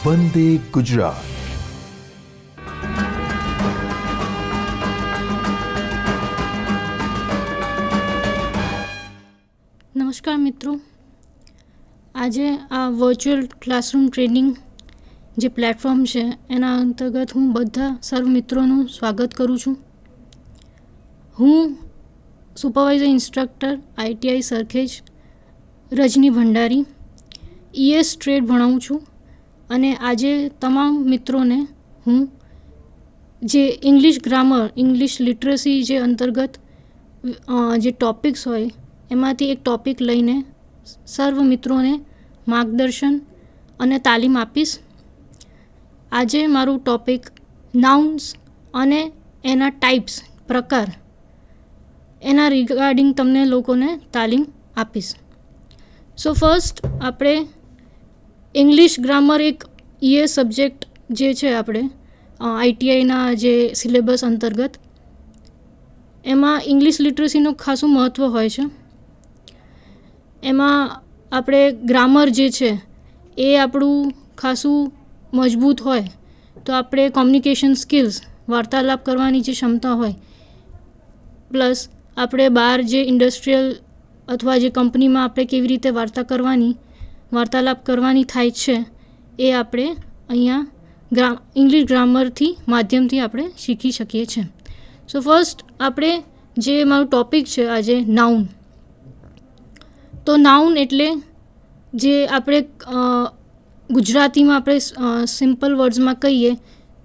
વંદે ગુજરાત. નમસ્કાર મિત્રો, આજે આ વર્ચ્યુઅલ ક્લાસરૂમ ટ્રેનિંગ જે પ્લેટફોર્મ છે એના અંતર્ગત હું બધા સર્વ મિત્રોનું સ્વાગત કરું છું. હું સુપરવાઇઝર ઇન્સ્ટ્રક્ટર ITI સરખેજ રજની ભંડારી ES ટ્રેડ ભણાવું છું અને આજે તમામ મિત્રોને હું જે ઇંગ્લિશ ગ્રામર, ઇંગ્લિશ લિટરસી જે અંતર્ગત જે ટૉપિક્સ હોય એમાંથી એક ટૉપિક લઈને સર્વ મિત્રોને માર્ગદર્શન અને તાલીમ આપીશ. આજે મારું ટૉપિક નાઉન્સ અને એના ટાઈપ્સ, પ્રકાર, એના રિગાર્ડિંગ તમને લોકોને તાલીમ આપીશ. સો ફર્સ્ટ આપણે ઇંગ્લિશ ગ્રામર એક ES સબ્જેક્ટ જે છે આપણે ITIના જે સિલેબસ અંતર્ગત એમાં ઇંગ્લિશ લિટરસીનું ખાસું મહત્ત્વ હોય છે. એમાં આપણે ગ્રામર જે છે એ આપણું ખાસું મજબૂત હોય તો આપણે કોમ્યુનિકેશન સ્કિલ્સ, વાર્તાલાપ કરવાની જે ક્ષમતા હોય, પ્લસ આપણે બહાર જે ઇન્ડસ્ટ્રીયલ અથવા જે કંપનીમાં આપણે કેવી રીતે વાર્તાલાપ કરવાની થાય છે એ આપણે અહીંયા ઇંગ્લિશ ગ્રામરથી માધ્યમથી આપણે શીખી શકીએ છીએ. સો ફર્સ્ટ આપણે જે મારું ટૉપિક છે આજે નાઉન. તો નાઉન એટલે જે આપણે ગુજરાતીમાં આપણે સિમ્પલ વર્ડ્સમાં કહીએ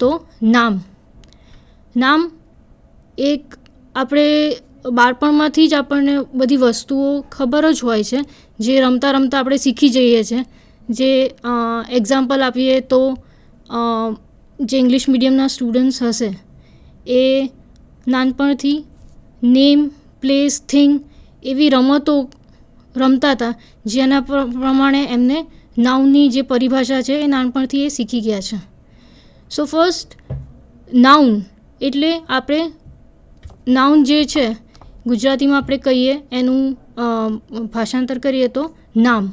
તો નામ. નામ એક આપણે બાળપણમાંથી જ આપણને બધી વસ્તુઓ ખબર જ હોય છે, જે રમતા રમતા આપણે શીખી જઈએ છીએ. જે એક્ઝામ્પલ આપીએ તો જે ઇંગ્લિશ મીડિયમના સ્ટુડન્ટ્સ હશે એ નાનપણથી નેમ, પ્લેસ, થિંગ એવી રમતો રમતા હતા જેના પ્રમાણે એમને નાઉનની જે પરિભાષા છે એ નાનપણથી એ શીખી ગયા છે. સો ફર્સ્ટ નાઉન એટલે આપણે નાઉન જે છે ગુજરાતીમાં આપણે કહીએ એનું ભાષાંતર કરીએ તો નામ,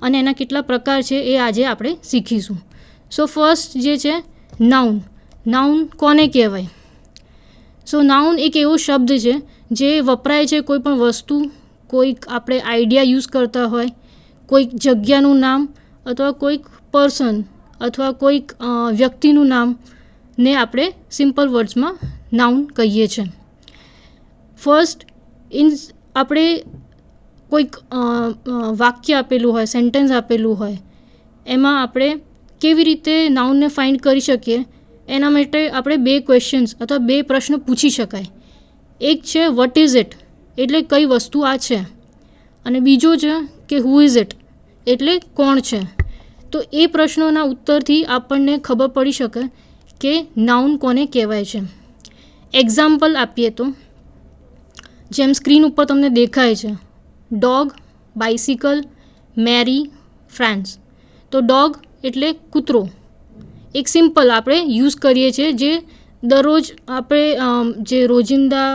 અને એના કેટલા પ્રકાર છે એ આજે આપણે શીખીશું. સો ફર્સ્ટ જે છે નાઉન. નાઉન કોને કહેવાય? સો નાઉન એક એવો શબ્દ છે જે વપરાય છે કોઈ પણ વસ્તુ, કોઈક આપણે આઈડિયા યુઝ કરતા હોય, કોઈક જગ્યાનું નામ અથવા કોઈક પર્સન અથવા કોઈક વ્યક્તિનું નામને આપણે સિમ્પલ વર્ડ્સમાં નાઉન કહીએ છીએ. ફર્સ્ટ આપણે કોઈક વાક્ય આપેલું હોય, સેન્ટેન્સ આપેલું હોય, એમાં આપણે કેવી રીતે નાઉનને ફાઇન્ડ કરી શકીએ એના માટે આપણે 2 ક્વેશ્ચન્સ અથવા 2 પ્રશ્ન પૂછી શકાય. એક છે વોટ ઇઝ ઇટ એટલે કઈ વસ્તુ આ છે, અને બીજો છે કે હુ ઇઝ ઇટ એટલે કોણ છે. તો એ પ્રશ્નોના ઉત્તરથી આપણને ખબર પડી શકે કે નાઉન કોને કહેવાય છે. એક્ઝામ્પલ આપીએ તો જેમ સ્ક્રીન ઉપર તમને દેખાય છે, ડોગ, બાઇસિકલ, મેરી, ફ્રેન્ડ્સ. તો ડોગ એટલે કૂતરો, એક સિમ્પલ આપણે યુઝ કરીએ છીએ જે દરરોજ આપણે જે રોજિંદા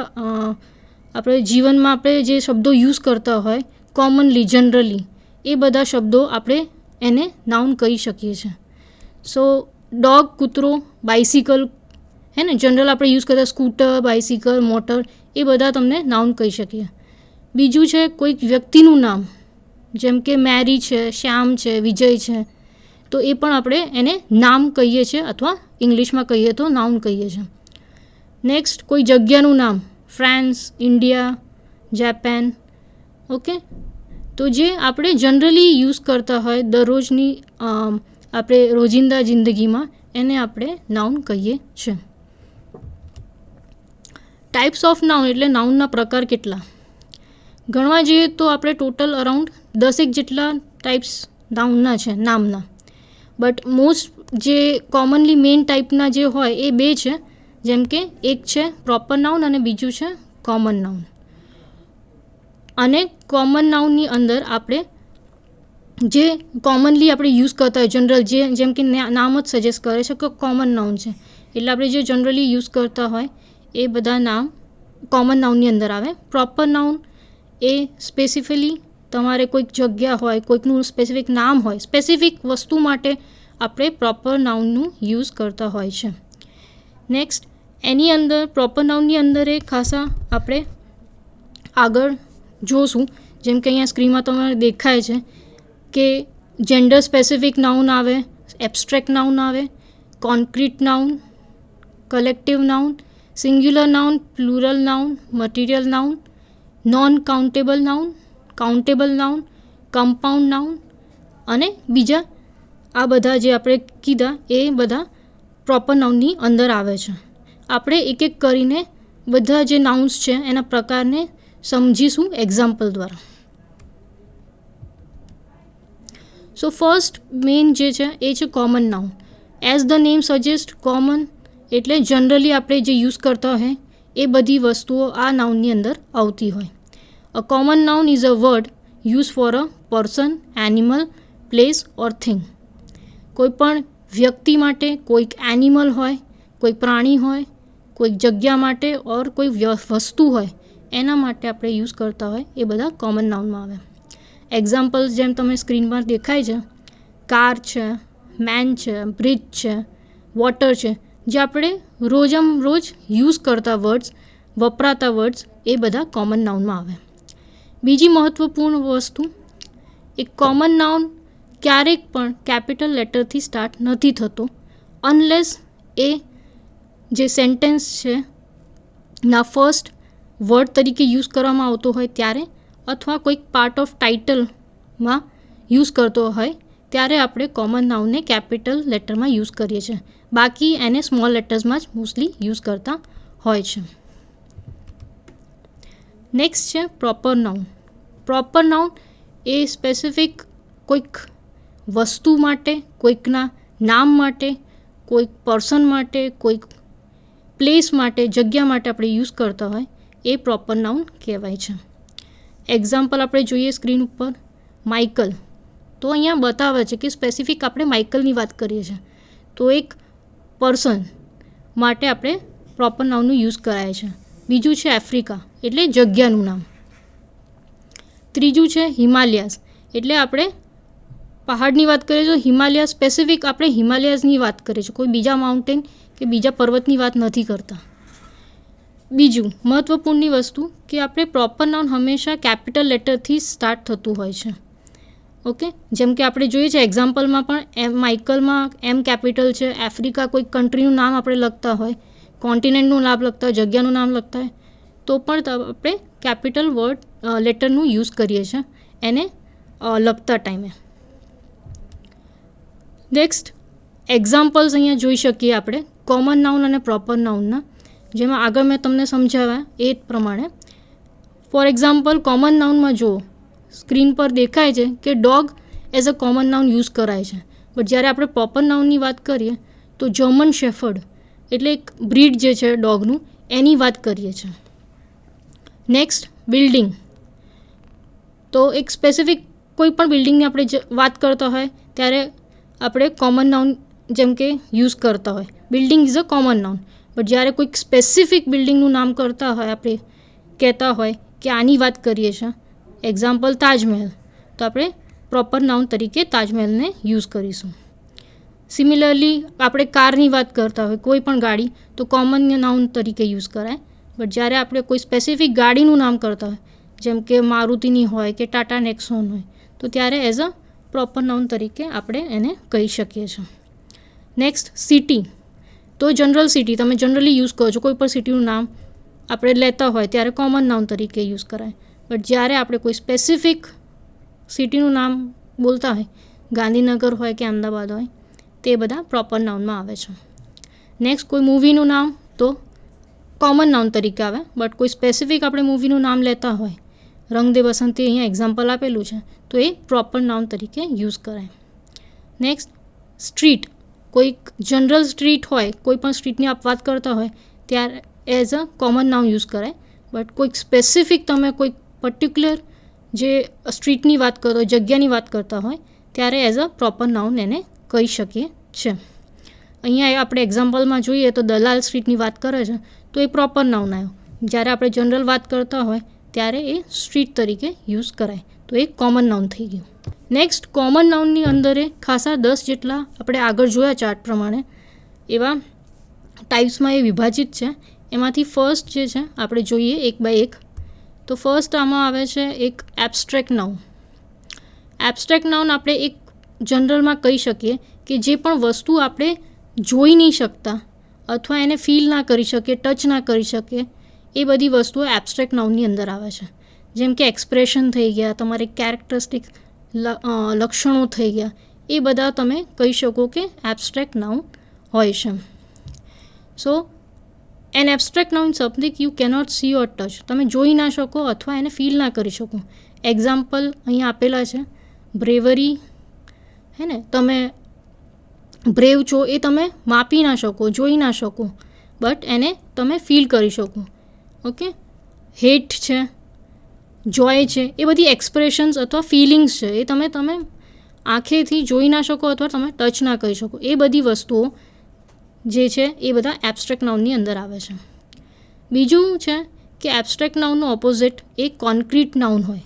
આપણે જીવનમાં આપણે જે શબ્દો યુઝ કરતા હોય કોમનલી, જનરલી, એ બધા શબ્દો આપણે એને નાઉન કહી શકીએ છીએ. સો ડોગ, કૂતરો, બાઇસિકલ, હે ને, જનરલ આપણે યુઝ કરતા સ્કૂટર, બાઇસિકલ, મોટર, એ બધા તમને નાઉન કહી શકીએ. બીજું છે કોઈક વ્યક્તિનું નામ, જેમ કે મેરી છે, શ્યામ છે, વિજય છે, તો એ પણ આપણે એને નામ કહીએ છીએ અથવા ઇંગ્લિશમાં કહીએ તો નાઉન કહીએ છીએ. નેક્સ્ટ કોઈ જગ્યાનું નામ, ફ્રાન્સ, ઇન્ડિયા, જાપાન. ઓકે, તો જે આપણે જનરલી યુઝ કરતા હોય દરરોજની આપણે રોજિંદા જિંદગીમાં એને આપણે નાઉન કહીએ છીએ. ટાઈપ્સ ઓફ નાઉન એટલે નાઉનના પ્રકાર કેટલા? ગણવા જઈએ તો આપણે ટોટલ અરાઉન્ડ 10 જેટલા ટાઈપ્સ નાઉનના છે, નામના. બટ મોસ્ટ જે કોમનલી મેઇન ટાઈપના જે હોય એ 2 છે, જેમ કે એક છે પ્રોપર નાઉન અને બીજું છે કોમન નાઉન. અને કોમન નાઉનની અંદર આપણે જે કોમનલી આપણે યુઝ કરતા હોય જનરલ, જેમ કે નામ જ સજેસ્ટ કરે છે કે કોમન નાઉન છે, એટલે આપણે જે જનરલી યુઝ કરતા હોય એ બધા નામ કોમન નાઉનની અંદર આવે. પ્રોપર નાઉન એ સ્પેસિફિકલી તમારે કોઈક જગ્યા હોય, કોઈકનું સ્પેસિફિક નામ હોય, સ્પેસિફિક વસ્તુ માટે આપણે પ્રોપર નાઉનનું યુઝ કરતા હોય છે. નેક્સ્ટ એની અંદર પ્રોપર નાઉનની અંદર એ ખાસા આપણે આગળ જોશું, જેમ કે અહીંયા સ્ક્રીનમાં તમારે દેખાય છે કે જેન્ડર સ્પેસિફિક નાઉન આવે, એબ્સ્ટ્રેક્ટ નાઉન આવે, concrete noun, collective noun, singular noun, plural noun, material noun, non countable noun, countable noun, compound noun અને બીજા આ બધા જે આપણે કીધા એ બધા પ્રોપર નાઉનની અંદર આવે છે. આપણે એક એક કરીને બધા જે નાઉન્સ છે એના પ્રકારને સમજીશું એક્ઝામ્પલ દ્વારા. સો ફર્સ્ટ મેઇન જે છે એ છે common noun. As the name suggest, common એટલે જનરલી આપણે જે યુઝ કરતા હોય એ બધી વસ્તુઓ આ નાઉનની અંદર આવતી હોય. A common noun is a word use for a person, animal, place or thing. કોઈ પણ વ્યક્તિ માટે કોઈક એનિમલ હોય, કોઈ પ્રાણી હોય, કોઈક જગ્યા માટે ઓર કોઈ વસ્તુ હોય એના માટે આપણે યુઝ કરતા હોય એ બધા કોમન નાઉનમાં આવે. એક્ઝામ્પલ્સ જેમ તમે સ્ક્રીન પર દેખાય છે, કાર છે, મેન છે, બ્રિજ છે, વોટર છે, જે આપણે રોજ યુઝ કરતા વર્ડ્સ, વપરાતા વર્ડ્સ એ બધા કોમન નાઉનમાં આવે. બીજી મહત્ત્વપૂર્ણ વસ્તુ, એક કોમન નાઉન ક્યારેક પણ કેપિટલ લેટરથી સ્ટાર્ટ નથી થતો અનલેસ એ જે સેન્ટેન્સ છે ના ફર્સ્ટ વર્ડ તરીકે યુઝ કરવામાં આવતો હોય ત્યારે, અથવા કોઈક પાર્ટ ઓફ ટાઇટલમાં યુઝ કરતો હોય ત્યારે આપણે કોમન નાઉનને કેપિટલ લેટરમાં યુઝ કરીએ છીએ. બાકી એને સ્મોલ લેટર્સમાં જ મોસ્ટલી યુઝ કરતા હોય છે. નેક્સ્ટ છે પ્રોપર નાઉન. પ્રોપર નાઉન એ સ્પેસિફિક કોઈક વસ્તુ માટે, કોઈકના નામ માટે, કોઈક પર્સન માટે, કોઈક પ્લેસ માટે, જગ્યા માટે આપણે યુઝ કરતા હોય એ પ્રોપર નાઉન કહેવાય છે. એક્ઝામ્પલ આપણે જોઈએ સ્ક્રીન ઉપર, માઇકલ. તો અહીંયા બતાવે છે કે સ્પેસિફિક આપણે માઇકલની વાત કરીએ છીએ, તો એક પર્સન માટે આપણે પ્રોપર નાઉનનું યુઝ કરાય છે. બીજું છે આફ્રિકા એટલે જગ્યાનું નામ. ત્રીજું છે હિમાલયાસ એટલે આપણે પહાડની વાત કરીએ તો હિમાલયા સ્પેસિફિક આપણે હિમાલયાઝની વાત કરીએ છીએ, કોઈ બીજા માઉન્ટેન કે બીજા પર્વતની વાત નથી કરતા. બીજું મહત્ત્વપૂર્ણની વસ્તુ કે આપણે પ્રોપર નાઉન હંમેશા કેપિટલ લેટરથી સ્ટાર્ટ થતું હોય છે. ઓકે, જેમ કે આપણે જોઈએ છે એક્ઝામ્પલમાં પણ માઇકલમાં એમ કેપિટલ છે, આફ્રિકા કોઈ કન્ટ્રીનું નામ આપણે લખતા હોય, કોન્ટિનેન્ટનું નામ લખતા હોય, જગ્યાનું નામ લખતા હોય તો પણ આપણે કેપિટલ વર્ડ લેટરનું યુઝ કરીએ છીએ એને લખતા ટાઈમે. નેક્સ્ટ એક્ઝામ્પલ્સ અહીંયા જોઈ શકીએ આપણે કોમન નાઉન અને પ્રોપર નાઉનના, જેમાં આગળ મેં તમને સમજાવ્યા એ જ પ્રમાણે. ફોર એક્ઝામ્પલ કોમન નાઉનમાં જુઓ સ્ક્રીન પર દેખાય છે કે dog as a common noun use કરાય છે, બટ જ્યારે આપણે પ્રોપર નાઉનની વાત કરીએ તો જર્મન શેફર્ડ એટલે એક બ્રીડ જે છે ડોગનું એની વાત કરીએ છીએ. Next building. તો એક સ્પેસિફિક કોઈ પણ બિલ્ડિંગની આપણે વાત કરતા હોય ત્યારે આપણે કોમન નાઉન જેમ કે યુઝ કરતા હોય. Building is a common noun, but જ્યારે કોઈક સ્પેસિફિક બિલ્ડિંગનું નામ કરતા હોય, આપણે કહેતા હોય કે આની વાત કરીએ છીએ, એક્ઝામ્પલ તાજમહેલ, તો આપણે પ્રોપર નાઉન તરીકે તાજમહેલને યુઝ કરીશું. સિમિલરલી આપણે કારની વાત કરતા હોય, કોઈ પણ ગાડી, તો કોમન નાઉન તરીકે યુઝ કરાય. બટ જ્યારે આપણે કોઈ સ્પેસિફિક ગાડીનું નામ કરતા હોય, જેમ કે મારુતિની હોય કે ટાટા નેક્સોન હોય, તો ત્યારે એઝ અ પ્રોપર નાઉન તરીકે આપણે એને કહી શકીએ છીએ. Next city. તો જનરલ સિટી તમે જનરલી યુઝ કરો છો, કોઈ પણ સિટીનું નામ આપણે લેતા હોય ત્યારે કોમન નાઉન તરીકે યુઝ કરાય. બટ જ્યારે આપણે કોઈ સ્પેસિફિક સિટીનું નામ બોલતા હોય, ગાંધીનગર હોય કે અમદાવાદ હોય, તે બધા પ્રોપર નાઉનમાં આવે છે. નેક્સ્ટ કોઈ મૂવીનું નામ તો કોમન નાઉન તરીકે આવે, બટ કોઈ સ્પેસિફિક આપણે મૂવીનું નામ લેતા હોય, રંગ દે બસંતી અહીંયા એક્ઝામ્પલ આપેલું છે, તો એ પ્રોપર નાઉન તરીકે યુઝ કરાય. Next street. કોઈક જનરલ સ્ટ્રીટ હોય, કોઈ પણ સ્ટ્રીટની આપ વાત કરતા હોય ત્યારે as a common noun use કરાય. બટ કોઈક સ્પેસિફિક તમે કોઈક પર્ટિક્યુલર જે સ્ટ્રીટની વાત કરો, જગ્યાની વાત કરતા હોય ત્યારે એઝ અ પ્રોપર નાઉન એને કહી શકીએ છીએ. અહીંયા આપણે એક્ઝામ્પલમાં જોઈએ તો દલાલ સ્ટ્રીટની વાત કરે છે તો એ પ્રોપર નાઉન આવ્યો. જ્યારે આપણે જનરલ વાત કરતા હોય ત્યારે એ સ્ટ્રીટ તરીકે યુઝ કરાય, તો એ કોમન નાઉન થઈ ગયું. નેક્સ્ટ કોમન નાઉનની અંદર ખાસા 10 જેટલા આપણે આગળ જોયા ચાર્ટ પ્રમાણે એવા ટાઈપ્સમાં એ વિભાજિત છે. એમાંથી ફર્સ્ટ જે છે આપણે જોઈએ એક બાય એક. તો ફર્સ્ટ આમાં આવે છે એક એબ્સ્ટ્રેક્ટ નાઉન. એબ્સ્ટ્રેક્ટ નાઉન આપણે એક જનરલમાં કહી શકીએ કે જે પણ વસ્તુ આપણે જોઈ નહીં શકતા અથવા એને ફીલ ના કરી શકીએ, ટચ ના કરી શકીએ, એ બધી વસ્તુઓ એબ્સ્ટ્રેક્ટ નાઉનની અંદર આવે છે. જેમ કે એક્સપ્રેશન થઈ ગયા, તમારે કેરેક્ટરિસ્ટિક લક્ષણો થઈ ગયા, એ બધા તમે કહી શકો કે એબ્સ્ટ્રેક્ટ નાઉન હોય છે. So an abstract noun something you cannot see or touch. તમે જોઈ ના શકો અથવા એને ફીલ ના કરી શકો. એક્ઝામ્પલ અહીંયા આપેલા છે. બ્રેવરી, હે ને, તમે બ્રેવ છો એ તમે માપી ના શકો, જોઈ ના શકો, બટ એને તમે ફીલ કરી શકો. ઓકે. હેટ છે, જોય છે, એ બધી એક્સપ્રેશન્સ અથવા ફિલિંગ્સ છે. એ તમે આંખેથી જોઈ ના શકો અથવા તમે ટચ ના કરી શકો. એ બધી વસ્તુઓ જે છે એ બધા એબ્સ્ટ્રેક્ટ નાઉનની અંદર આવે છે. બીજું છે કે એબ્સ્ટ્રેક્ટ નાઉનનું ઓપોઝિટ એ કોન્ક્રીટ નાઉન હોય.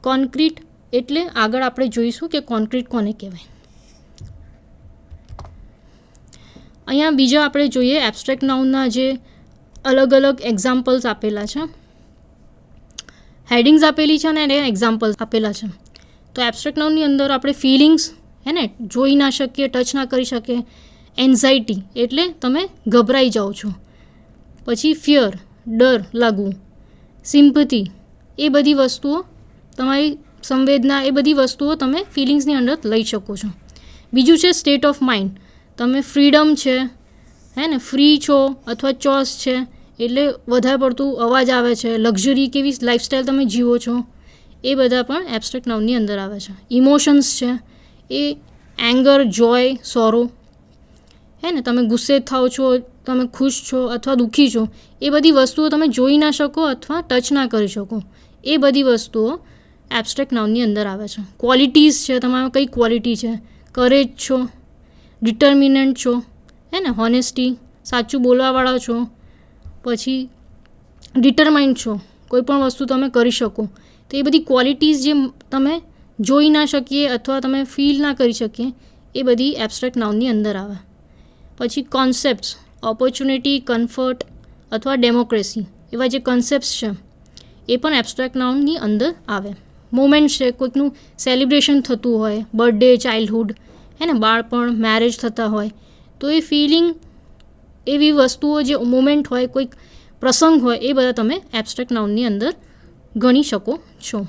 કોન્ક્રીટ એટલે આગળ આપણે જોઈશું કે કોન્ક્રીટ કોને કહેવાય. અહીંયા બીજા આપણે જોઈએ એબ્સ્ટ્રેક્ટ નાઉનના જે અલગ અલગ એક્ઝામ્પલ્સ આપેલા છે. હેડિંગ્સ આપેલી છે અને એને એક્ઝામ્પલ્સ આપેલા છે. તો એબ્સ્ટ્રેક્ટ નાઉનની અંદર આપણે ફિલિંગ્સ, હે ને, જોઈ ના શકીએ, ટચ ના કરી શકીએ. એન્ઝાઇટી એટલે તમે ગભરાઈ જાઓ છો. પછી ફિયર, ડર લાગવું. સિમ્પથી, એ બધી વસ્તુઓ, તમારી સંવેદના, એ બધી વસ્તુઓ તમે ફિલિંગ્સની અંદર લઈ શકો છો. બીજું છે સ્ટેટ ઓફ માઇન્ડ. તમે ફ્રીડમ છે, હે ને, ફ્રી છો અથવા ચોસ છે એટલે વધારે પડતું અવાજ આવે છે. લક્ઝરી, કેવી લાઈફસ્ટાઈલ તમે જીવો છો, એ બધા પણ એબ્સ્ટ્રેક્ટ નાઉનની અંદર આવે છે. ઇમોશન્સ છે એ એંગર, જોય, સોરો, હે ને, તમે ગુસ્સે થાઓ છો, તમે ખુશ છો અથવા દુઃખી છો, એ બધી વસ્તુઓ તમે જોઈ ના શકો અથવા ટચ ના કરી શકો. એ બધી વસ્તુઓ એબ્સ્ટ્રેક્ટ નાઉનની અંદર આવે છે. ક્વોલિટીઝ છે, તમારામાં કઈ ક્વોલિટી છે. કરેજ છો, ડિટર્મિનન્ટ છો, હે ને, હોનેસ્ટી, સાચું બોલવાવાળા છો. પછી ડિટરમાઇન્ડ છો, કોઈ પણ વસ્તુ તમે કરી શકો. તો એ બધી ક્વોલિટીઝ જે તમે જોઈ ના શકીએ અથવા તમે ફીલ ના કરી શકીએ, એ બધી એબ્સ્ટ્રેક્ટ નાઉનની અંદર આવે. પછી કોન્સેપ્ટ્સ, ઓપોર્ચ્યુનિટી, કમ્ફર્ટ અથવા ડેમોક્રેસી, એવા જે કન્સેપ્ટ્સ છે એ પણ એબ્સ્ટ્રેક્ટ નાઉનની અંદર આવે. મોમેન્ટ છે, કોઈકનું સેલિબ્રેશન થતું હોય, બર્થડે, ચાઇલ્ડહુડ, હે ને, બાળપણ, મેરેજ થતા હોય, તો એ ફિલિંગ, એવી વસ્તુઓ જે મોમેન્ટ હોય, કોઈક પ્રસંગ હોય, એ બધા તમે એબ્સ્ટ્રેક્ટ નાઉનની અંદર ગણી શકો છો.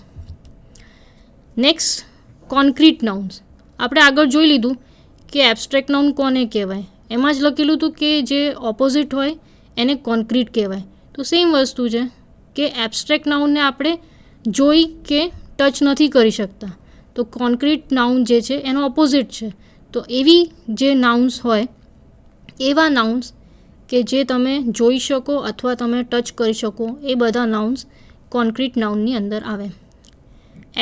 Next, concrete nouns. આપણે આગળ જોઈ લીધું કે એબ્સ્ટ્રેક્ટ નાઉન કોને કહેવાય. એમાં જ લખેલું હતું કે જે ઓપોઝિટ હોય એને કોન્ક્રીટ કહેવાય. તો સેમ વસ્તુ છે કે એબ્સ્ટ્રેક્ટ નાઉનને આપણે જોઈ કે ટચ નથી કરી શકતા. તો કોન્ક્રીટ નાઉન જે છે એનો ઓપોઝિટ છે. તો એવી જે નાઉન્સ હોય, એવા નાઉન્સ કે જે તમે જોઈ શકો અથવા તમે ટચ કરી શકો, એ બધા નાઉન્સ કોન્ક્રીટ નાઉનની અંદર આવે.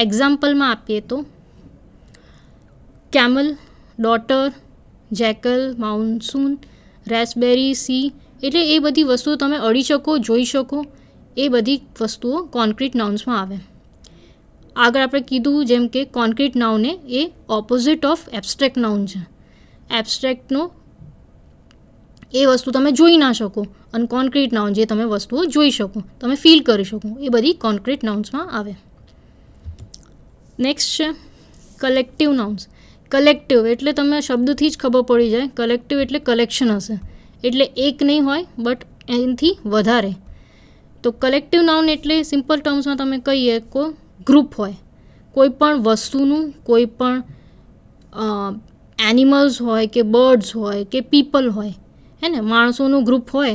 એક્ઝામ્પલમાં આપીએ તો કેમલ, ડોટર, જેકલ, માઉન્સૂન, રેસબેરી, સી, એટલે એ બધી વસ્તુઓ તમે અડી શકો, જોઈ શકો, એ બધી વસ્તુઓ કોન્ક્રીટ નાઉન્સમાં આવે. આગળ આપણે કીધું જેમ કે કોન્ક્રીટ નાઉન એ ઓપોઝિટ ઓફ એબ્સ્ટ્રેક્ટ નાઉન છે. એબ્સ્ટ્રેક્ટનો એ વસ્તુ તમે જોઈ ના શકો અને કોન્ક્રીટ નાઉન જે તમે વસ્તુઓ જોઈ શકો, તમે ફીલ કરી શકો, એ બધી કોન્ક્રીટ નાઉન્સમાં આવે. નેક્સ્ટ છે કલેક્ટિવ નાઉન્સ. કલેક્ટિવ એટલે તમને શબ્દથી જ ખબર પડી જાય. કલેક્ટિવ એટલે કલેક્શન હશે, એટલે એક નહીં હોય બટ એનાથી વધારે. તો કલેક્ટિવ નાઉન એટલે સિમ્પલ ટર્મ્સમાં તમે કહીએ કોઈ ગ્રુપ હોય, કોઈ પણ વસ્તુનું, કોઈ પણ એનિમલ્સ હોય કે બર્ડ્સ હોય કે પીપલ હોય, હે ને, માણસોનું ગ્રુપ હોય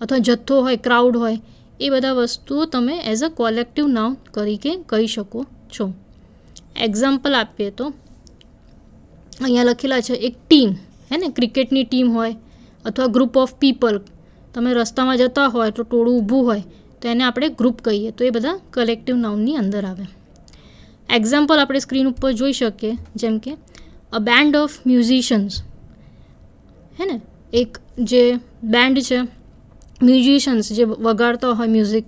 અથવા જથ્થો હોય, ક્રાઉડ હોય, એ બધા વસ્તુઓ તમે એઝ અ કોલેક્ટિવ નાઉન તરીકે કહી શકો છો. એક્ઝામ્પલ આપીએ તો અહીંયા લખેલા છે એક ટીમ, હે ને, ક્રિકેટની ટીમ હોય અથવા ગ્રુપ ઓફ પીપલ. તમે રસ્તામાં જતા હોય તો ટોળું ઊભું હોય તો એને આપણે ગ્રુપ કહીએ. તો એ બધા કલેક્ટિવ નાઉનની અંદર આવે. એક્ઝામ્પલ આપણે સ્ક્રીન ઉપર જોઈ શકીએ, જેમ કે અ બેન્ડ ઓફ મ્યુઝિશિયન્સ, હે ને, એક જે બેન્ડ છે, મ્યુઝિશિયન્સ જે વગાડતા હોય મ્યુઝિક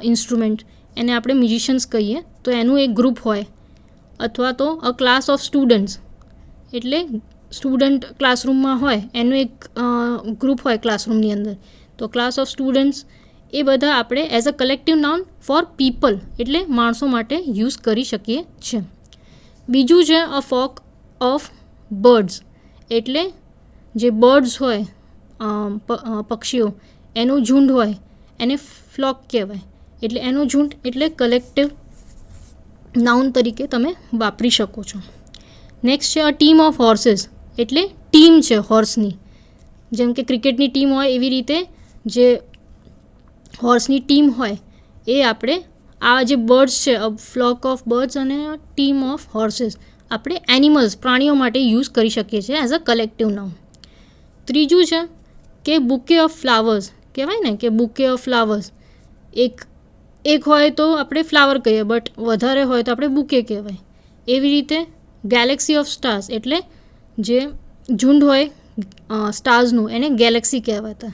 ઇન્સ્ટ્રુમેન્ટ, એને આપણે મ્યુઝિશિયન્સ કહીએ. તો એનું એક ગ્રુપ હોય. અથવા તો અ ક્લાસ ઓફ સ્ટુડન્ટ્સ એટલે સ્ટુડન્ટ ક્લાસરૂમમાં હોય એનું એક ગ્રુપ હોય ક્લાસરૂમની અંદર, તો ક્લાસ ઓફ સ્ટુડન્ટ્સ એ બધા આપણે as a collective noun for people એટલે માણસો માટે યુઝ કરી શકીએ છીએ. બીજું છે અ ફ્લોક ઓફ બર્ડ્સ એટલે જે બર્ડ્સ હોય પક્ષીઓ એનું ઝુંડ હોય એને ફ્લોક કહેવાય, એટલે એનું ઝુંડ એટલે કલેક્ટિવ નાઉન તરીકે તમે વાપરી શકો છો. નેક્સ્ટ છે અ ટીમ ઓફ હોર્સીસ એટલે ટીમ છે હોર્સની, જેમ કે ક્રિકેટની ટીમ હોય એવી રીતે જે હોર્સની ટીમ હોય એ આપણે આ જે બર્ડ્સ છે અ ફ્લોક ઓફ બર્ડ્સ અને ટીમ ઓફ હોર્સીસ આપણે એનિમલ્સ પ્રાણીઓ માટે યુઝ કરી શકીએ છીએ એઝ અ કલેક્ટિવ નાઉન. ત્રીજું છે કે બુકે ઓફ ફ્લાવર્સ કહેવાય ને કે બુકે ઓફ ફ્લાવર્સ એક હોય તો આપણે ફ્લાવર કહીએ, બટ વધારે હોય તો આપણે બુકે કહેવાય. એવી રીતે ગેલેક્સી ઓફ સ્ટાર્સ એટલે જે ઝુંડ હોય સ્ટાર્સનું એને ગેલેક્સી કહેવાતા.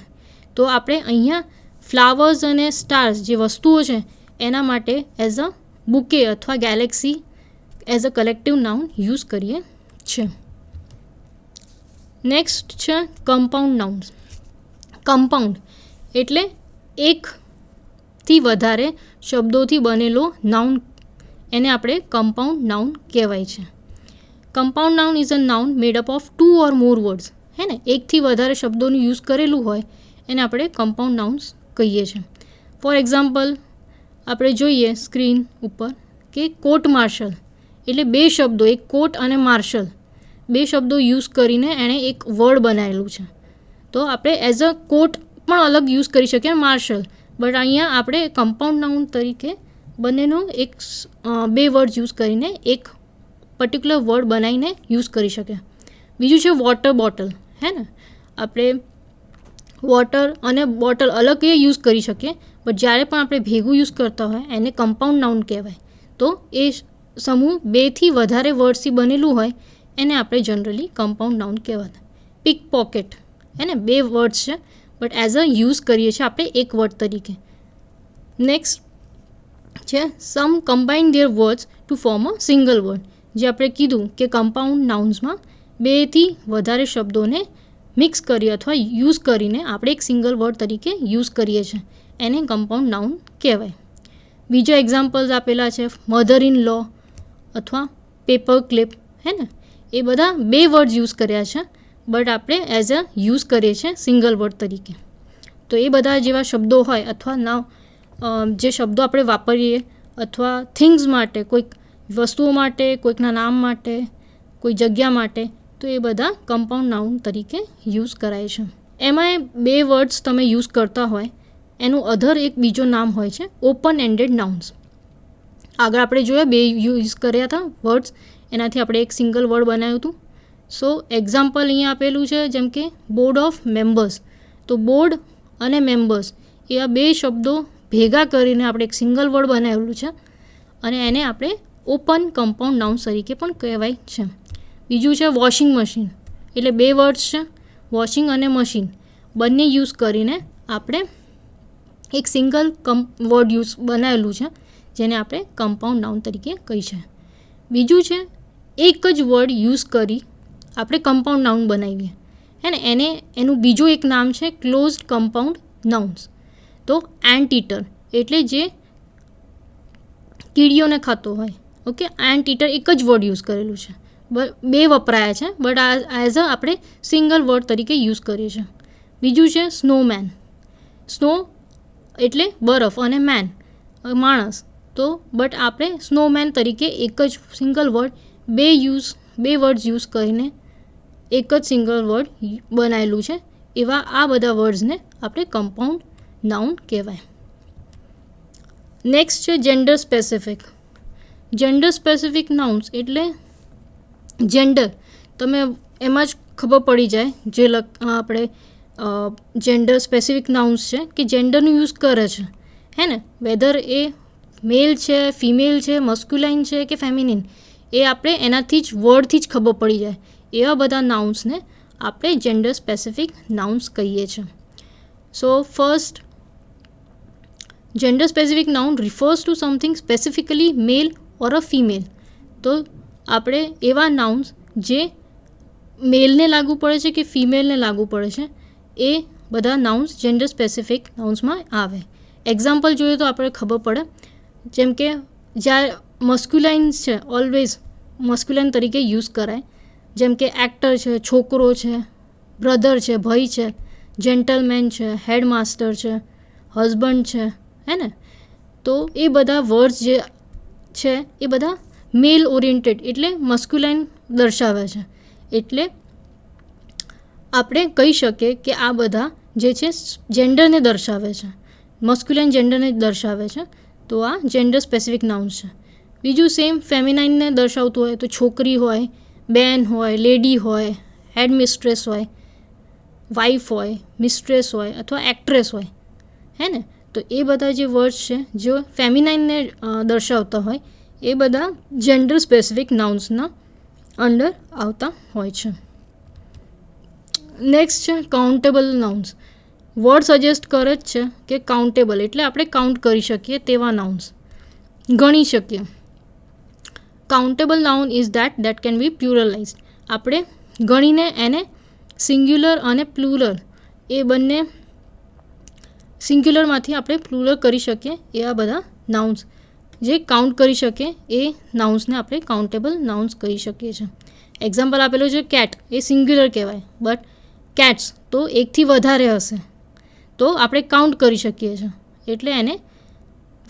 તો આપણે અહીંયા ફ્લાવર્સ અને સ્ટાર્સ જે વસ્તુઓ છે એના માટે એઝ અ બુકે અથવા galaxy as a collective noun use કરીએ છીએ. નેક્સ્ટ છે કમ્પાઉન્ડ નાઉન્સ. કમ્પાઉન્ડ એટલે એકથી વધારે શબ્દોથી બનેલો નાઉન, એને આપણે કમ્પાઉન્ડ નાઉન કહેવાય છે. Compound noun is a noun made up of 2 or more words, હે ને એકથી વધારે શબ્દોનું યુઝ કરેલું હોય એને આપણે કમ્પાઉન્ડ નાઉન્સ કહીએ છીએ. ફોર એક્ઝામ્પલ આપણે જોઈએ સ્ક્રીન ઉપર કે કોર્ટ માર્શલ એટલે 2 શબ્દો, એક કોર્ટ અને માર્શલ 2 શબ્દો યુઝ કરીને એણે એક વર્ડ બનાવેલું છે. તો આપણે એઝ અ કોર્ટ પણ અલગ યુઝ કરી શકીએ માર્શલ, બટ અહીંયા આપણે કમ્પાઉન્ડ નાઉન તરીકે બંનેનો 2 વર્ડ યુઝ કરીને એક પર્ટિક્યુલર વર્ડ બનાવીને યુઝ કરી શકીએ. બીજું છે વોટર બોટલ, હે ને આપણે વોટર અને બોટલ અલગ એ યુઝ કરી શકીએ, બટ જ્યારે પણ આપણે ભેગું યુઝ કરતા હોય એને કમ્પાઉન્ડ નાઉન કહેવાય. તો એ સમૂહ 2થી વધારે વર્ડ્સથી બનેલું હોય એને આપણે જનરલી કમ્પાઉન્ડ નાઉન કહેવાતા. પિક પોકેટ હે ને 2 વર્ડ્સ છે બટ એઝ અ યુઝ કરીએ છીએ આપણે એક વર્ડ તરીકે. નેક્સ્ટ છે some combine their words to form a single word, જે આપણે કીધું કે કમ્પાઉન્ડ નાઉન્સમાં 2થી વધારે શબ્દોને મિક્સ કરી અથવા યુઝ કરીને આપણે એક સિંગલ વર્ડ તરીકે યુઝ કરીએ છીએ એને કમ્પાઉન્ડ નાઉન કહેવાય. બીજા એક્ઝામ્પલ્સ આપેલા છે મધર ઇન લો અથવા પેપર ક્લિપ, હે ને એ બધા 2 વર્ડ્સ યુઝ કર્યા છે બટ આપણે એઝ અ યુઝ કરીએ છીએ સિંગલ વર્ડ તરીકે. તો એ બધા જેવા શબ્દો હોય અથવા નાવ જે શબ્દો આપણે વાપરીએ અથવા થિંગ્સ માટે, કોઈક વસ્તુઓ માટે, કોઈકના નામ માટે, કોઈ જગ્યા માટે, તો એ બધા કમ્પાઉન્ડ નાઉન તરીકે યુઝ કરાય છે. એમાંય 2 વર્ડ્સ તમે યુઝ કરતા હોય એનું અધર એક બીજો નામ હોય છે ઓપન એન્ડેડ નાઉન્સ. આગળ આપણે જોયા 2 યુઝ કર્યા હતા વર્ડ્સ, એનાથી આપણે એક સિંગલ વર્ડ બનાવ્યું હતું. સો એક્ઝામ્પલ અહીંયા આપેલું છે જેમ કે બોર્ડ ઓફ મેમ્બર્સ, તો બોર્ડ અને મેમ્બર્સ એ આ 2 શબ્દો ભેગા કરીને આપણે એક સિંગલ વર્ડ બનાવેલું છે અને એને આપણે ઓપન કમ્પાઉન્ડ નાઉન તરીકે પણ કહેવાય છે. બીજું છે વોશિંગ મશીન એટલે 2 વર્ડ્સ છે વોશિંગ અને મશીન બંને યુઝ કરીને આપણે એક સિંગલ વર્ડ યુઝ બનાવેલું છે જેને આપણે કમ્પાઉન્ડ નાઉન તરીકે કહી છે. બીજું છે એક જ વર્ડ યુઝ કરી આપણે કમ્પાઉન્ડ નાઉન બનાવીએ, હે ને એનું બીજું એક નામ છે ક્લોઝડ કમ્પાઉન્ડ નાઉન્સ. તો એન્ટ ઈટર એટલે જે કીડીઓને ખાતો હોય, ઓકે એન્ટ ઈટર એક જ વર્ડ યુઝ કરેલું છે, 2 વપરાયા છે બટ એઝ અ આપણે સિંગલ વર્ડ તરીકે યુઝ કરીએ છીએ. બીજું છે સ્નોમેન, સ્નો એટલે બરફ અને મેન માણસ, તો બટ આપણે સ્નોમેન તરીકે એક જ સિંગલ વર્ડ 2 વર્ડ્સ યુઝ કરીને એક જ સિંગલ વર્ડ બનાવેલું છે. એવા આ બધા વર્ડ્સને આપણે કમ્પાઉન્ડ નાઉન કહેવાય. નેક્સ્ટ છે gender specific. Gender specific nouns એટલે જેન્ડર તમે એમાં જ ખબર પડી જાય જે આપણે જેન્ડર સ્પેસિફિક નાઉન્સ છે કે જેન્ડરનું યુઝ કરે છે, હે ને વેધર એ મેલ છે, ફિમેલ છે, મસ્ક્યુલાઇન છે કે ફેમિનિન, એ આપણે એનાથી જ વર્ડથી જ ખબર પડી જાય. એવા બધા નાઉન્સને આપણે જેન્ડર સ્પેસિફિક નાઉન્સ કહીએ છીએ. So first gender specific noun refers to something specifically male or a female. તો આપણે એવા નાઉન્સ જે મેલને લાગુ પડે છે કે ફિમેલને લાગુ પડે છે એ બધા નાઉન્સ જેન્ડર સ્પેસિફિક નાઉન્સમાં આવે. એક્ઝામ્પલ જોઈએ તો આપણે ખબર પડે, જેમ કે જ્યાં મસ્ક્યુલાઇન છે ઓલવેઝ મસ્ક્યુલાઇન તરીકે યુઝ કરાય, જેમ કે એક્ટર છે, છોકરો છે, બ્રધર છે, ભાઈ છે, જેન્ટલમેન છે, હેડમાસ્ટર છે, હસબન્ડ છે, હે ને. તો એ બધા વર્ડ્સ જે છે એ બધા મેલ ઓરિએન્ટેડ એટલે મસ્ક્યુલાઇન દર્શાવે છે. એટલે આપણે કહી શકીએ કે આ બધા જે છે જેન્ડરને દર્શાવે છે, મસ્ક્યુલાઇન જેન્ડરને દર્શાવે છે. તો આ જેન્ડર સ્પેસિફિક નાઉન્સ છે. બીજું સેમ ફેમિનાઇનને દર્શાવતું હોય તો છોકરી હોય, બેન હોય, લેડી હોય, હેડ મિસ્ટ્રેસ હોય, વાઈફ હોય, મિસ્ટ્રેસ હોય અથવા એક્ટ્રેસ હોય, હે ને. તો એ બધા જે વર્ડ્સ છે જે ફેમિનાઇનને દર્શાવતા હોય એ બધા જેન્ડર સ્પેસિફિક નાઉન્સના અંડર આવતા હોય છે. નેક્સ્ટ છે કાઉન્ટેબલ નાઉન્સ. વર્ડ સજેસ્ટ કરે જ છે કે કાઉન્ટેબલ એટલે આપણે કાઉન્ટ કરી શકીએ તેવા નાઉન્સ, ગણી શકીએ. Countable noun is that can be pluralised. આપણે ગણીને એને સિંગ્યુલર અને પ્લુરલ એ બંને સિંગ્યુલરમાંથી આપણે પ્લુરલ કરી શકીએ એવા બધા નાઉન્સ જે કાઉન્ટ કરી શકીએ એ નાઉન્સને આપણે કાઉન્ટેબલ નાઉન્સ કહી શકીએ છીએ. એક્ઝામ્પલ આપેલું છે કેટ, એ સિંગ્યુલર કહેવાય, બટ કેટ્સ તો એકથી વધારે હશે તો આપણે કાઉન્ટ કરી શકીએ છીએ એટલે એને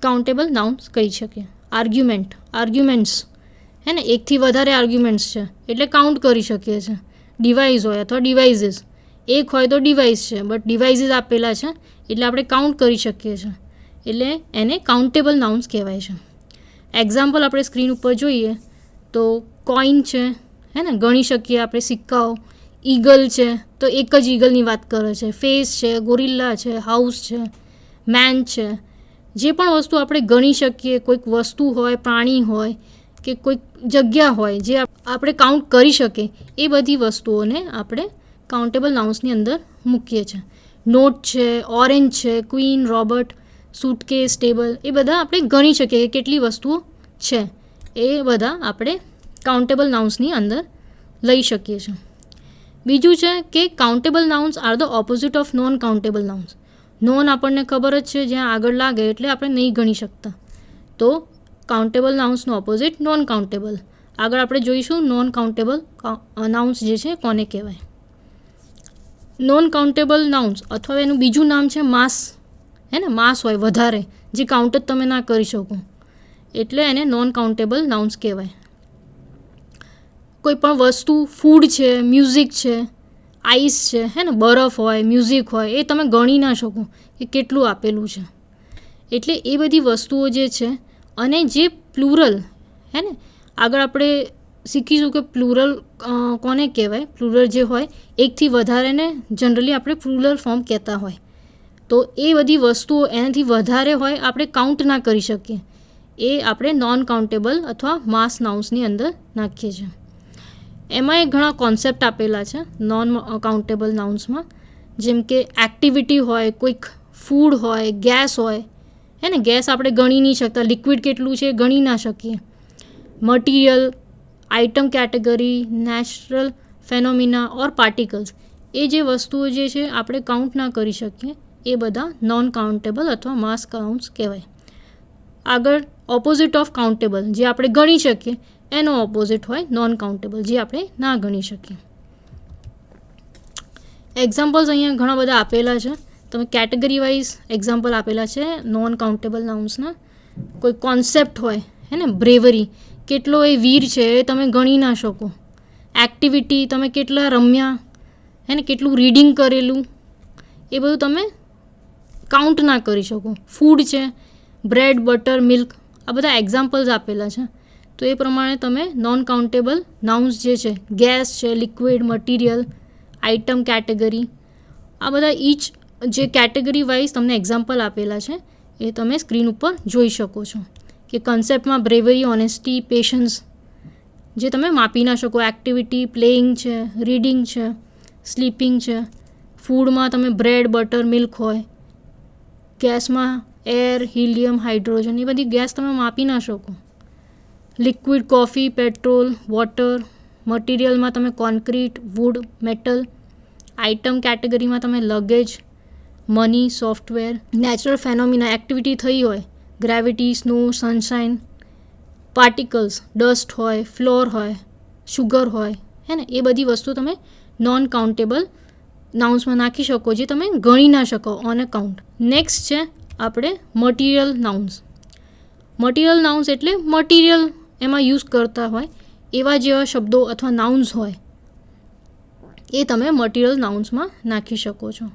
કાઉન્ટેબલ નાઉન્સ કહી શકીએ. આર્ગ્યુમેન્ટ્સ હે ને, એકથી વધારે આર્ગ્યુમેન્ટ્સ છે એટલે કાઉન્ટ કરી શકીએ છીએ. ડિવાઇસ હોય અથવા ડિવાઇસીસ, એક હોય તો ડિવાઇસ છે બટ ડિવાઇસીસ આપેલા છે એટલે આપણે કાઉન્ટ કરી શકીએ છીએ એટલે એને કાઉન્ટેબલ નાઉન્સ કહેવાય છે. એક્ઝામ્પલ આપણે સ્ક્રીન ઉપર જોઈએ તો કોઈન છે, હે ને, ગણી શકીએ આપણે સિક્કાઓ. ઈગલ છે તો એક જ ઈગલની વાત કરે છે. ફેસ છે, ગોરિલ્લા છે, હાઉસ છે, મેન છે. જે પણ વસ્તુ આપણે ગણી શકીએ, કોઈક વસ્તુ હોય, પ્રાણી હોય કે કોઈક જગ્યા હોય જે આપણે કાઉન્ટ કરી શકીએ એ બધી વસ્તુઓને આપણે કાઉન્ટેબલ નાઉન્સની અંદર મૂકીએ છીએ. નોટ છે, ઓરેન્જ છે, ક્વીન, રોબર્ટ, સૂટકેસ, ટેબલ, એ બધા આપણે ગણી શકીએ કે કેટલી વસ્તુઓ છે. એ બધા આપણે કાઉન્ટેબલ નાઉન્સની અંદર લઈ શકીએ છીએ. બીજું છે કે countable nouns are the opposite of non countable nouns. Non આપણને ખબર જ છે જ્યાં આગળ લાગે એટલે આપણે નહીં ગણી શકતા. તો કાઉન્ટેબલ નાઉન્સનું ઓપોઝિટ નોન કાઉન્ટેબલ. આગળ આપણે જોઈશું નોન કાઉન્ટેબલ નાઉન્સ જે છે કોને કહેવાય. નોન કાઉન્ટેબલ નાઉન્સ અથવા એનું બીજું નામ છે માસ, હે ને, માસ હોય વધારે જે કાઉન્ટ જ તમે ના કરી શકો એટલે એને નોન કાઉન્ટેબલ નાઉન્સ કહેવાય. કોઈ પણ વસ્તુ, ફૂડ છે, મ્યુઝિક છે, આઈસ છે, હે ને, બરફ હોય, મ્યુઝિક હોય, એ તમે ગણી ના શકો કે કેટલું આપેલું છે. એટલે એ બધી વસ્તુઓ જે છે અને જે પ્લુરલ, હે ને, આગળ આપણે શીખીશું કે પ્લુરલ કોને કહેવાય. પ્લુરલ જે હોય એકથી વધારેને જનરલી આપણે પ્લુરલ ફોર્મ કહેતા હોય. તો એ બધી વસ્તુઓ એનાથી વધારે હોય આપણે કાઉન્ટ ના કરી શકીએ એ આપણે નોન કાઉન્ટેબલ અથવા માસ નાઉન્સની અંદર નાખીએ છીએ. એમાં ઘણા કોન્સેપ્ટ આપેલા છે નોન કાઉન્ટેબલ નાઉન્સમાં, જેમ કે એક્ટિવિટી હોય, કોઈક ફૂડ હોય, ગેસ હોય, હે ને, ગેસ આપણે ગણી નહીં શકતા, લિક્વિડ કેટલું છે ગણી ના શકીએ. મટીરિયલ, આઇટમ કેટેગરી, નેચરલ ફેનોમિના ઓર પાર્ટિકલ્સ, એ જે વસ્તુઓ જે છે આપણે કાઉન્ટ ના કરી શકીએ એ બધા નોન કાઉન્ટેબલ અથવા માસ કાઉન્ટ્સ કહેવાય. આગળ ઓપોઝિટ ઓફ કાઉન્ટેબલ જે આપણે ગણી શકીએ એનો ઓપોઝિટ હોય નોન કાઉન્ટેબલ જે આપણે ના ગણી શકીએ. એક્ઝામ્પલ્સ અહીંયા ઘણા બધા આપેલા છે. તમે કેટેગરી વાઇઝ એક્ઝામ્પલ આપેલા છે નોન કાઉન્ટેબલ નાઉન્સના. કોઈ કોન્સેપ્ટ હોય, હે ને, બ્રેવરી, કેટલો એ વીર છે એ તમે ગણી ના શકો. એક્ટિવિટી, તમે કેટલા રમ્યા, હે ને, કેટલું રીડિંગ કરેલું, એ બધું તમે કાઉન્ટ ના કરી શકો. ફૂડ છે, બ્રેડ, બટર, મિલ્ક, આ બધા એક્ઝામ્પલ્સ આપેલા છે. તો એ પ્રમાણે તમે નોન કાઉન્ટેબલ નાઉન્સ જે છે, ગેસ છે, લિક્વિડ, મટીરિયલ, આઇટમ કેટેગરી, આ બધા ઈચ જે કેટેગરી વાઇઝ તમને એક્ઝામ્પલ આપેલા છે એ તમે સ્ક્રીન ઉપર જોઈ શકો છો. કે કન્સેપ્ટમાં બ્રેવરી, ઓનેસ્ટી, પેશન્સ જે તમે માપી ના શકો. એક્ટિવિટી, પ્લેઇંગ છે, રીડિંગ છે, સ્લીપિંગ છે. ફૂડમાં તમે બ્રેડ, બટર, મિલ્ક હોય. ગેસમાં એર, હિલિયમ, હાઇડ્રોજન, એ બધી ગેસ તમે માપી ના શકો. Liquid coffee, petrol, water. મટીરિયલમાં તમે કોન્ક્રીટ, વુડ, મેટલ. આઇટમ કેટેગરીમાં તમે luggage, money, software. Natural phenomena, activity થઈ હોય, gravity, snow, sunshine. Particles, dust હોય, ફ્લોર હોય, શુગર હોય, હે ને, એ બધી વસ્તુ તમે નોન કાઉન્ટેબલ નાઉન્સમાં નાખી શકો, જે તમે ગણી ના શકો ઓન અ કાઉન્ટ. નેક્સ્ટ છે આપણે મટીરિયલ નાઉન્સ. મટીરિયલ નાઉન્સ એટલે મટીરિયલ એમાં યુઝ કરતા હોય એવા જેવા શબ્દો અથવા નાઉન્સ હોય એ તમે મટીરિયલ નાઉન્સમાં નાખી શકો છો.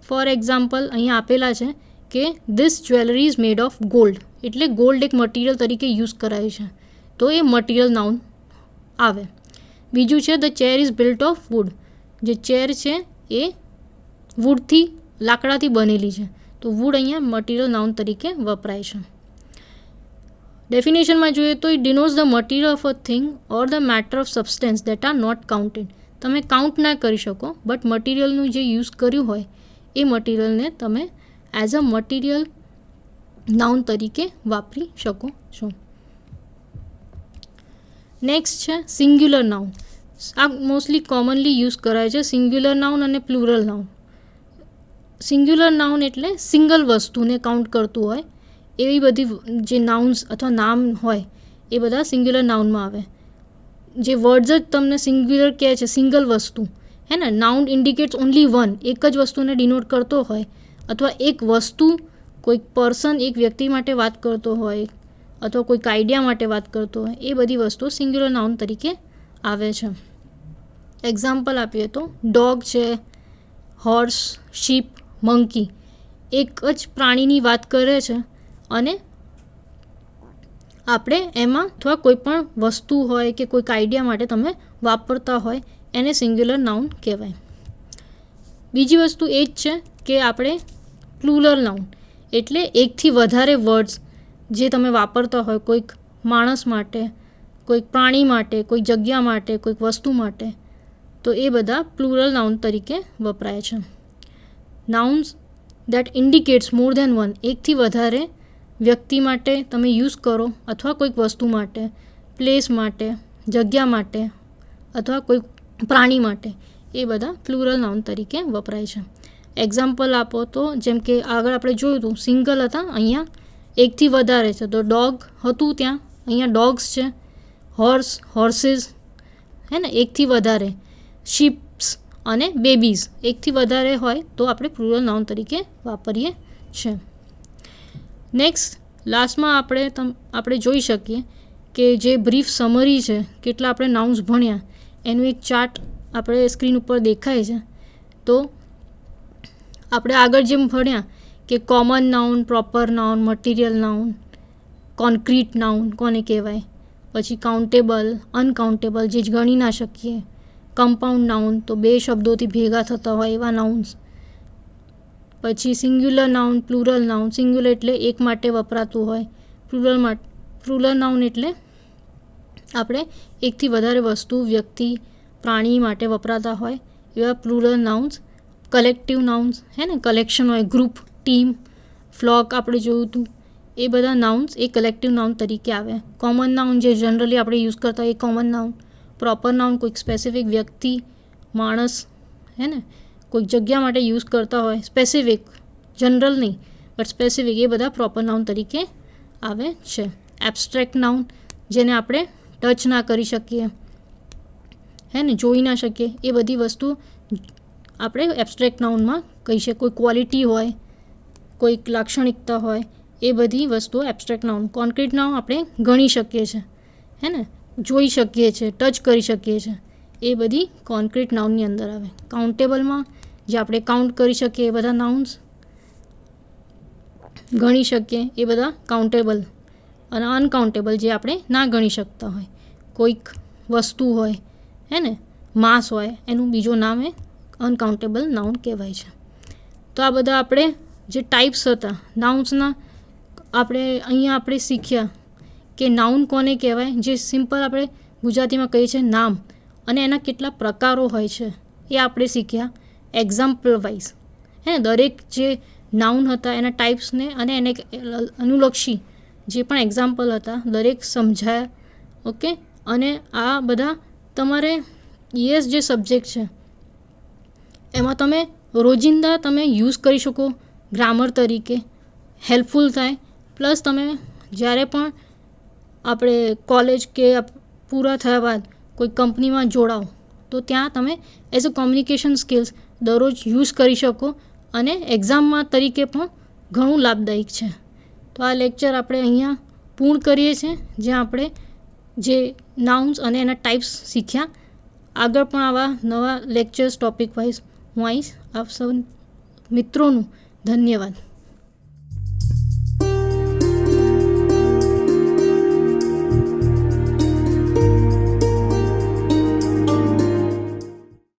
ફોર એક્ઝામ્પલ અહીંયા આપેલા છે કે this jewellery is made of gold, એટલે ગોલ્ડ એક મટીરિયલ તરીકે યુઝ કરાય છે, તો એ મટીરિયલ નાઉન આવે. બીજું છે the chair is built of wood, જે ચેર છે એ વુડથી, લાકડાથી બનેલી છે, તો વુડ અહીંયા મટીરિયલ નાઉન તરીકે વપરાય છે. ડેફિનેશનમાં જોઈએ તો it denotes the material of a thing or the matter of substance that are not counted. તમે કાઉન્ટ ના કરી શકો, બટ મટીરિયલનું જે યુઝ કર્યું હોય એ મટીરિયલને તમે એઝ અ મટીરિયલ નાઉન તરીકે વાપરી શકો છો. નેક્સ્ટ છે સિંગ્યુલર નાઉન. આ મોસ્ટલી કોમનલી યુઝ કરાય છે, સિંગ્યુલર નાઉન અને પ્લુરલ નાઉન. સિંગ્યુલર નાઉન એટલે સિંગલ વસ્તુને કાઉન્ટ કરતું હોય એવી બધી જે નાઉન્સ અથવા નામ હોય એ બધા સિંગ્યુલર નાઉનમાં આવે. જે વર્ડ્સ જ તમને સિંગ્યુલર કહે છે, સિંગલ વસ્તુ, હે ને, નાઉન ઇન્ડિકેટ્સ ઓનલી વન, એક જ વસ્તુને ડિનોટ કરતો હોય, અથવા એક વસ્તુ, કોઈક પર્સન, એક વ્યક્તિ માટે વાત કરતો હોય, અથવા કોઈક આઈડિયા માટે વાત કરતો હોય, એ બધી વસ્તુઓ સિંગ્યુલર નાઉન તરીકે આવે છે. એક્ઝામ્પલ આપીએ તો ડોગ છે, હોર્સ, શીપ, મંકી, એક જ પ્રાણીની વાત કરે છે અને આપણે એમાં અથવા કોઈ પણ વસ્તુ હોય કે કોઈક આઈડિયા માટે તમે વાપરતા હોય એને સિંગ્યુલર નાઉન કહેવાય. બીજી વસ્તુ એ જ છે કે આપણે પ્લુરલ નાઉન એટલે એકથી વધારે વર્ડ્સ જે તમે વાપરતા હોય કોઈક માણસ માટે, કોઈક પ્રાણી માટે, કોઈ જગ્યા માટે, કોઈક વસ્તુ માટે, તો એ બધા પ્લુરલ નાઉન તરીકે વપરાય છે. Nouns that indicates more than one, એકથી વધારે વ્યક્તિ માટે તમે યુઝ કરો અથવા કોઈક વસ્તુ માટે, પ્લેસ માટે, જગ્યા માટે અથવા કોઈક પ્રાણી માટે, એ બધા પ્લુરલ નાઉન તરીકે વપરાય છે. એક્ઝામ્પલ આપો તો જેમ કે આગળ આપણે જોયું હતું સિંગલ હતા, અહીંયા એકથી વધારે છે, તો ડોગ હતું ત્યાં, અહીંયા ડોગ્સ છે, હોર્સ, હોર્સીસ, હે ને, એકથી વધારે, શીપ્સ અને બેબીઝ એકથી વધારે હોય તો આપણે પ્લુરલ નાઉન તરીકે વાપરીએ છીએ. નેક્સ્ટ લાસ્ટમાં આપણે જોઈ શકીએ કે જે બ્રીફ સમરી છે, કેટલા આપણે નાઉન્સ ભણ્યા એનું એક ચાર્ટ આપણે સ્ક્રીન ઉપર દેખાય છે. તો આપણે આગળ જેમ ભણ્યા કે common noun, proper noun, material noun, concrete noun કોને કહેવાય, પછી કાઉન્ટેબલ, અનકાઉન્ટેબલ જે ગણી ના શકીએ, કમ્પાઉન્ડ નાઉન તો બે શબ્દોથી ભેગા થતા હોય એવા નાઉન્સ, પછી singular noun, plural noun. Singular એટલે એક માટે વપરાતું હોય, પ્લુરલ નાઉન એટલે આપણે એકથી વધારે વસ્તુ, વ્યક્તિ, પ્રાણી માટે વપરાતા હોય એવા પ્લુરલ નાઉન્સ. કલેક્ટિવ નાઉન્સ, હે ને, કલેક્શન હોય, ગ્રુપ, ટીમ, ફ્લોક આપણે જોયું હતું, એ બધા નાઉન્સ એ કલેક્ટિવ નાઉન તરીકે આવે. કોમન નાઉન જે જનરલી આપણે યુઝ કરતા હોય એ કોમન નાઉન. પ્રોપર નાઉન કોઈક સ્પેસિફિક વ્યક્તિ, માણસ, હે ને, કોઈક જગ્યા માટે યુઝ કરતા હોય, સ્પેસિફિક, જનરલ નહીં બટ સ્પેસિફિક, એ બધા પ્રોપર નાઉન તરીકે આવે છે. એબ્સ્ટ્રેક્ટ નાઉન જેને આપણે ટચ ના કરી શકીએ, હે ને, જોઈ ના શકીએ, એ બધી વસ્તુ આપણે એબ્સ્ટ્રેક્ટ નાઉનમાં કહી શકીએ. કોઈ ક્વોલિટી હોય, કોઈક લાક્ષણિકતા હોય, એ બધી વસ્તુઓ એબ્સ્ટ્રેક્ટ નાઉન. કોન્ક્રીટ નાઉન આપણે ગણી શકીએ છીએ, હે ને, જોઈ શકીએ છીએ, ટચ કરી શકીએ છીએ, એ બધી કોન્ક્રીટ નાઉનની અંદર આવે. કાઉન્ટેબલમાં જે આપણે કાઉન્ટ કરી શકીએ એ બધા નાઉન્સ, ગણી શકીએ એ બધા કાઉન્ટેબલ. અને અનકાઉન્ટેબલ જે આપણે ના ગણી શકતા હોય, કોઈક વસ્તુ હોય, હે ને, માસ હોય, એનું બીજું નામ એ અનકાઉન્ટેબલ નાઉન કહેવાય છે. તો આ બધા આપણે જે ટાઈપ્સ હતા નાઉન્સના, અહીંયા આપણે શીખ્યા કે નાઉન કોને કહેવાય, જે સિમ્પલ આપણે ગુજરાતીમાં કહીએ છીએ નામ, અને એના કેટલા પ્રકારો હોય છે એ આપણે શીખ્યા એક્ઝામ્પલ વાઇઝ, હે ને. દરેક જે નાઉન હતા એના ટાઈપ્સને અને એને અનુલક્ષી જે પણ એક્ઝામ્પલ હતા દરેક સમજાયા ઓકે, અને આ બધા તમારે ES જે સબ્જેક્ટ છે એમાં તમે રોજિંદા તમે યુઝ કરી શકો ગ્રામર તરીકે, હેલ્પફુલ થાય. પ્લસ તમે જ્યારે પણ આપણે કોલેજ કે પૂરા થયા બાદ કોઈ કંપનીમાં જોડાઓ તો ત્યાં તમે એઝ અ કોમ્યુનિકેશન સ્કિલ્સ દરરોજ યુઝ કરી શકો અને એક્ઝામમાં તરીકે પણ ઘણું લાભદાયક છે. તો આ લેક્ચર આપણે અહીંયા પૂર્ણ કરીએ છીએ, જ્યાં આપણે જે નાઉન્સ અને એના ટાઈપ્સ શીખ્યા. આગળ પણ આવા નવા લેક્ચર્સ ટોપિક વાઇઝ હું આવીશ. આપ સૌ મિત્રોનું ધન્યવાદ.